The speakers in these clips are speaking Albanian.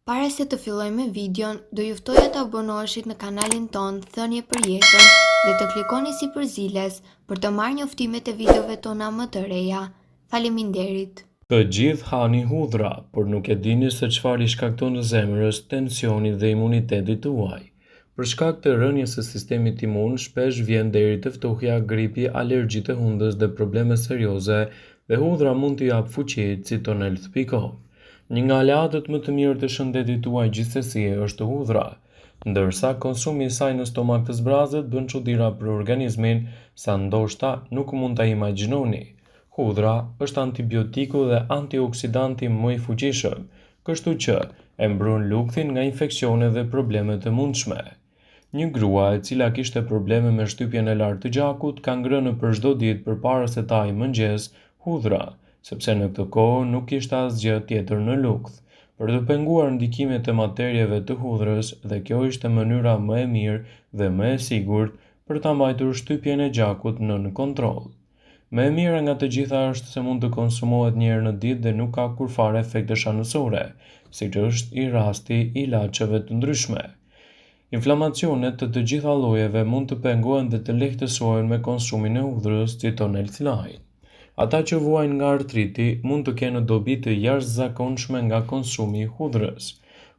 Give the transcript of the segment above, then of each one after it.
Para se të fillojmë me videon, do ju ftoja të abonoheshit në kanalin ton Thënie për Jetën dhe të klikoni si përziles për të marrë njoftimet e videove tona më të reja. Faleminderit. Të gjithë hani hudhra, por nuk e dini se çfarë i shkakton zemrës, tensionit dhe imunitetit tuaj. Për shkak të rënies së sistemit imun, shpesh vjen deri te ftohja, gripi, alergji të hundës dhe probleme serioze, dhe hudhra mund t'i jap fuqi, citon Health.com. Një nga aleatët më të mirë të shëndetit tuaj gjithsesi është hudhra, ndërsa konsumi i saj në stomak të zbrazët bën çuditëra për organizmin sa ndoshta nuk mund ta imagjinoni. Hudhra është antibiotiku dhe antioksidanti më i fuqishëm, kështu që e mbron lukthin nga infeksionet dhe problemet e mundshme. Një grua e cila kishte probleme me shtypjen e lartë të gjakut ka ngrënë për çdo ditë përpara se ta hajë mëngjes hudhra, sepse në këtë kohë nuk kishte asgjë tjetër në lukth, për të penguar ndikimet e materieve të hudhrës, dhe kjo ishte mënyra më e mirë dhe më e sigurt për ta mbajtur shtypjen e gjakut nën kontroll. Më e mira nga të gjitha është se mund të konsumohet një herë në ditë dhe nuk ka kurfare efekte shanësore, siç është i rasti i ilaçeve të ndryshme. Inflamacionet të gjitha llojeve mund të pengohen dhe të lehtësohen me konsumin e hudhrës, citon Healthline. Ata që vuajnë nga artriti mund të kenë dobi të jashtëzakonshme nga konsumi i hudhrës.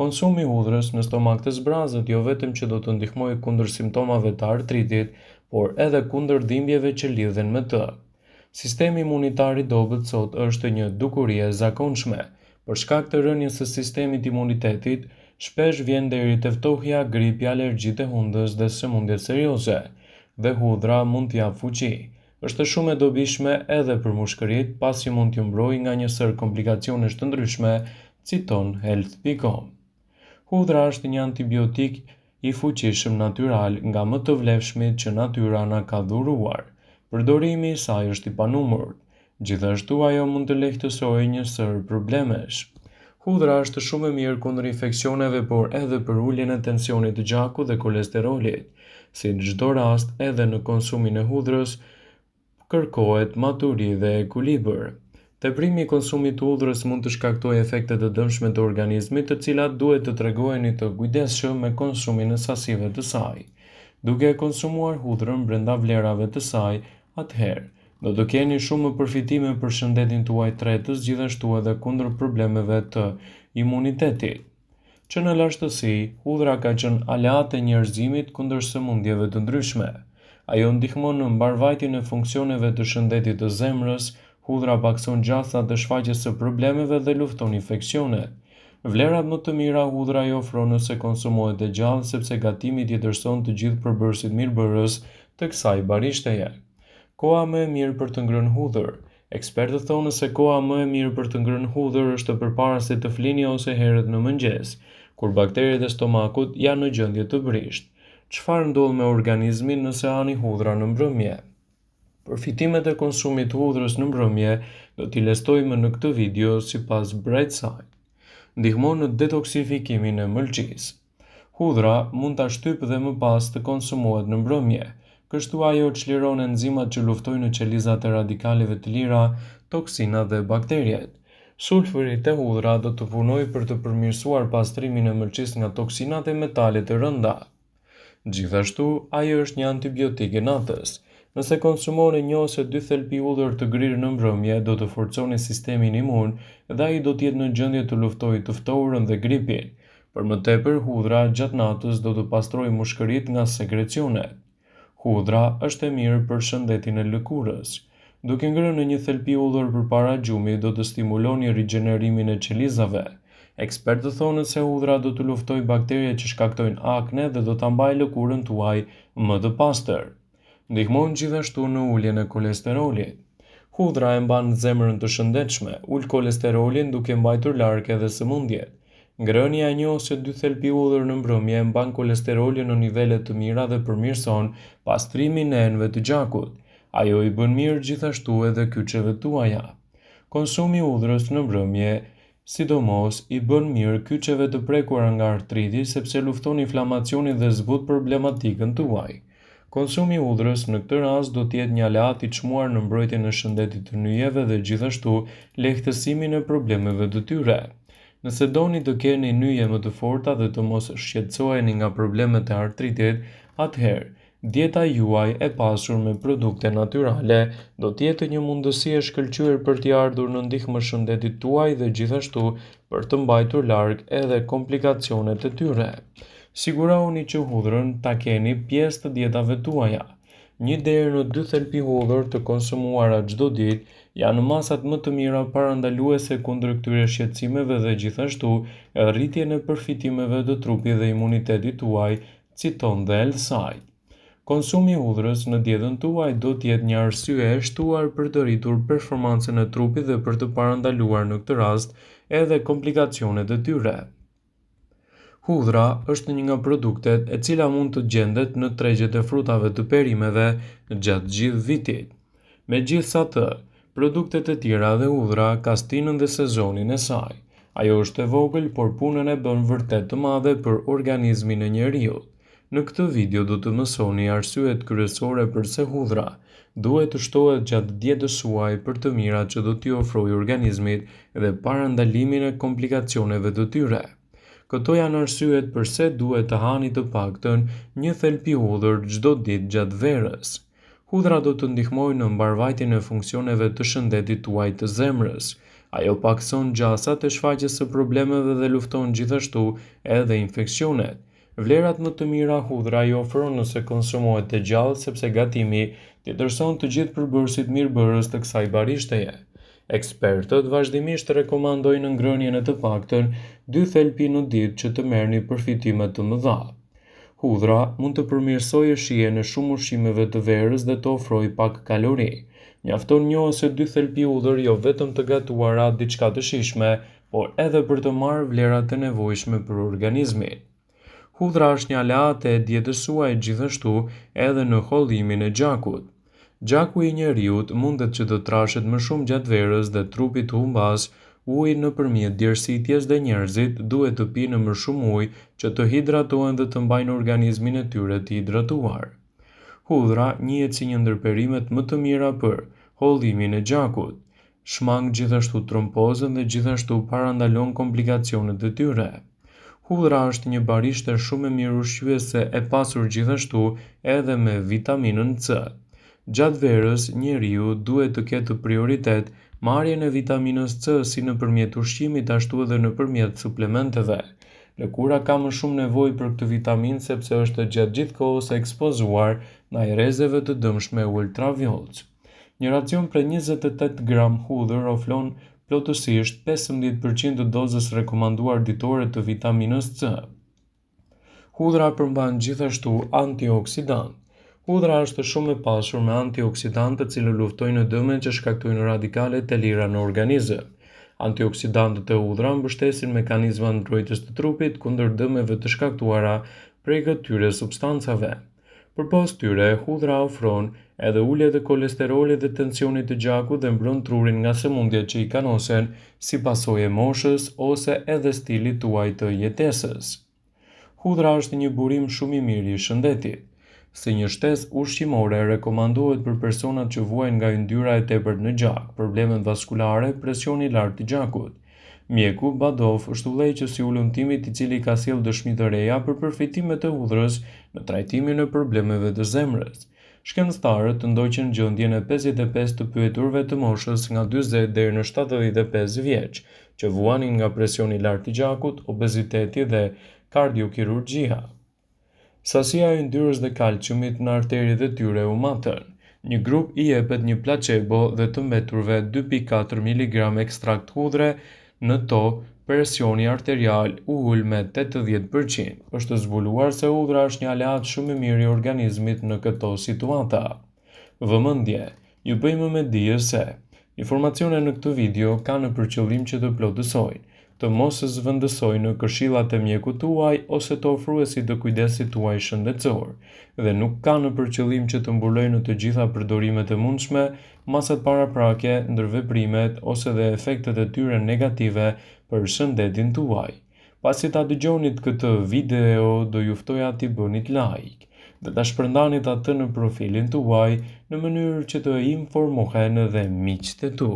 Konsumi i hudhrës në stomak të zbrazët jo vetëm që do të ndihmojë kundër simptomave të artritit, por edhe kundër dhimbjeve që lidhen me të. Sistemi imunitar i dobët sot është një dukuri e zakonshme. Për shkak të rënies së sistemit imunitetit, shpesh vjen deri te ftohja, gripi, alergjitë e hundës dhe sëmundjet serioze, dhe hudhra mund t'i jap fuqi. Është shumë e dobishme edhe për mushkëritë, pasi mund t'ju mbrojë nga një sër komplikacionesh të ndryshme, citon Health.com. Hudhra është një antibiotik i fuqishëm natyral nga më të vlefshmit që natyra na ka dhuruar. Përdorimi i saj është i panumërt. Gjithashtu ajo mund të lehtësojë një sër problemesh. Hudhra është shumë e mirë kundër infeksioneve, por edhe për uljen e tensionit të gjakut dhe kolesterolit. Si në çdo rast, edhe në konsumin e hudhrës kërkohet maturi dhe ekuilibër. Teprimi i konsumit të hudhrës mund të shkaktojë efekte të dëmshme të organizmit, të cilat duhet të tregojeni të kujdesshëm me konsumin e sasive të saj. Duke e konsumuar hudhrën brenda vlerave të saj, atëherë do të keni shumë përfitime për shëndetin tuaj tretës, gjithashtu edhe kundër problemeve të imunitetit. Që në lashtësi, hudhra ka qenë aleat e njerëzimit kundër sëmundjeve të ndryshme. Ajo ndihmon në mbarvajtjen e funksioneve të shëndetit të zemrës, hudhra pakson gjasat e shfaqjes së problemeve dhe lufton infeksionet. Vlerat më të mira hudhra i ofron nëse konsumohet e gjallë, sepse gatimi t'i tërson të gjithë përbërësit mirëbërës të kësaj barishtaje. Koha më e mirë për të ngrënë hudhër. Ekspertët thonë se koha më e mirë për të ngrënë hudhër është përpara se të flini ose herët në mëngjes, kur bakteriet e stomakut janë në gjendje të brisht. Çfarë ndodh me organizmin nëse hani hudhra në mbrëmje? Përfitimet e konsumit të hudhrës në mbrëmje do t'i listojmë në këtë video sipas Brightside. Ndihmon në detoksifikimin e mëlçisë. Hudhra mund ta shtypë dhe më pas të konsumohet në mbrëmje. Kështu ajo çliron enzimat që luftojnë në qelizat e radikaleve të lira, toksinat dhe bakteriet. Sulfurit e hudhra do të punojë për të përmirësuar pastrimin e mëlçisë nga toksinat e metalet e rënda. Gjithashtu, ajo është një antibiotik i natës. Nëse konsumoni 1 ose 2 thelpi hudhër të grirë në mbrëmje, do të forconi sistemin imun dhe ai do të jetë në gjendje të luftojë të ftohurën dhe gripin. Për më tepër, hudhra gjatë natës do të pastrojë mushkëritë nga sekrecionet. Hudhra është e mirë për shëndetin e lëkurës. Duke ngrënë një thelpi hudhër përpara gjumit, do të stimuloni rigjenerimin e qelizave. Ekspertët thonë se hudhra do të luftojë bakteriet që shkaktojnë akne dhe do ta mbajë lëkurën tuaj më të pastër. Ndihmon gjithashtu në uljen e kolesterolit. Hudhra e mban zemrën të shëndetshme, ul kolesterolin duke mbajtur larg edhe sëmundjet. Ngrënia e 1 ose 2 thelpi hudhër në mbrëmje mban kolesterolin në nivele të mira dhe përmirëson pastrimin e enëve të gjakut. Ajo i bën mirë gjithashtu edhe kyçeve tuaja. Konsumi i hudhrës në mbrëmje sidomos i bën mirë kyçeve të prekura nga artriti, sepse lufton inflamacionin dhe zbut problematikën tuaj. Konsumi i hudhrës në këtë rast do të jetë një aleat i çmuar në mbrojtjen e shëndetit të nyjeve dhe gjithashtu lehtësimin e problemeve të tyre. Nëse doni të keni nyje më të forta dhe të mos shqetësoheni nga problemet e artritit, atëherë dieta juaj e pasur me produkte natyrale do të jetë një mundësi e shkëlqyer për t'i ardhur në ndihmë shëndetit tuaj dhe gjithashtu për të mbajtur larg edhe komplikacionet e tyre. Sigurohuni që hudhrën ta keni pjesë të dietave tuaja. 1 deri në 2 thelpi hudhër të konsumuara çdo ditë janë masat më të mira parandaluese kundër këtyre shqetësimeve dhe gjithashtu rritjen e përfitimeve të trupit dhe imunitetit tuaj, citon dhe Elsaj. Konsumi i hudhrës në dietën tuaj do të jetë një arsye e shtuar për të rritur performancën e trupit dhe për të parandaluar në këtë rast edhe komplikacionet e tyre. Hudhra është një nga produktet e cila mund të gjendet në tregjet e frutave të perimeve gjatë gjithë vitit. Megjithatë, produktet e tjera dhe hudhra ka stinën dhe sezonin e saj. Ajo është e vogël, por punën e bën vërtet të madhe për organizmin e njeriut. Në këtë video do të mësoni arsyet kryesore pse hudhra duhet të shtohet gjatë dietës suaj për të mirat që do t'i ofrojë organizmit dhe parandalimin e komplikacioneve të tyre. Këto janë arsyet pse duhet të hani të paktën 1 thelpi hudhër çdo ditë gjatë verës. Hudhra do të ndihmojë në mbarvajtjen e funksioneve të shëndetit tuaj të zemrës. Ajo pakson gjasat e shfaqjes së problemeve dhe lufton gjithashtu edhe infeksionet. Vlerat më të mira hudhra i ofron nëse konsumohet të gjallë sepse gatimi t'i tërson të gjithë përbërësit mirëbërës të kësaj barishtaje. Ekspertët vazhdimisht rekomandojnë ngrënien e të paktën 2 thelpi në ditë që të merrni përfitime të mëdha. Hudhra mund të përmirësojë shijen e shumë ushqimeve të verës dhe të ofrojë pak kalori. Mjafton 1 ose 2 thelpi hudhër jo vetëm të gatuara diçka të shijshme, por edhe për të marrë vlerat e nevojshme për organizmin. Hudhra është një aleate e dietës suaj gjithashtu edhe në hollimin e gjakut. Gjaku i njeriut mundet që të trashet më shumë gjatë verës dhe trupi të humbas ujë nëpërmjet djersitjes dhe njerëzit duhet të pinë më shumë ujë që të hidratohen dhe të mbajnë organizmin e tyre të hidratuar. Hudhra njihet si një ndër perimet më të mira për hollimin e gjakut. Shmang gjithashtu trompozën dhe gjithashtu parandalon komplikacionet e tyre. Hudhra është një barishte shumë e mirë ushqyese e pasur gjithashtu edhe me vitaminën C. Gjatë verës, njeriu duhet të ketë prioritet marrjen e vitaminës C si nëpërmjet ushqimit ashtu edhe nëpërmjet suplementeve. Lëkura ka më shumë nevojë për këtë vitaminë sepse është gjatë gjithë kohës ekspozuar ndaj rrezeve të dëmshme ultraviolet. Një racion prej 28 gram hudhër ofron plotësisht 15% të dozës rekomanduar ditore të vitaminës C. Hudhra përmban gjithashtu antioksidant. Hudhra është shumë e pasur me antioksidantë të cilët luftojnë dëmet që shkaktojnë radikalet e lira në organizëm. Antioksidantët e hudhra mbështesin mekanizma mbrojtjes të trupit kundër dëmeve të shkaktuara prej këtyre substancave. Përpos tyre, hudhra ofron edhe uljet e kolesterolit dhe tensionit të gjakut dhe mbron trurin nga sëmundjet që i kanosen si pasojë e moshës ose edhe stilit tuaj të jetesës. Hudhra është një burim shumë i mirë i shëndetit. Si një shtesë ushqimore rekomandohet për personat që vuajnë nga yndyra e tepërt në gjak, problemet vaskulare, presioni i lartë i gjakut. Mjeku Badov është udhëheqës i ulëntimit i cili ka sjellë dëshmi të reja për përfitimet e hudhrës në trajtimin e problemeve të zemrës. Shkencëtarët ndoqën gjendjen e 55 të pyeturve të moshës nga 40 deri në 75 vjeç, që vuanin nga presioni i lartë i gjakut, obeziteti dhe kardiokirurgjia. Sasia e yndyrës dhe kalciumit në arteriet e tyre u matën. Një grup i jepet një placebo dhe të mbeturve 2.4 mg ekstrakt hudhre në to, presioni arterial u ul me 80%. Është zbuluar se hudhra është një aleat shumë i mirë i organizmit në këto situata. Vëmendje, ju bëjmë me dije se informacionet në këtë video kanë për qëllim që të plotësojnë, të mos zëvendësojnë në këshillat e mjekut tuaj ose të ofruesit të kujdesit tuaj shëndetësor, dhe nuk kanë për qëllim që të mbulojnë të gjitha përdorimet e mundshme, masat paraprake, ndërveprimet ose dhe efektet e tyre negative për shëndetin tuaj. Pasi ta dëgjonit këtë video, do ju ftoja t'i bënit like dhe ta shpërndanit atë në profilin tuaj në mënyrë që të informohen edhe miqtë e tu.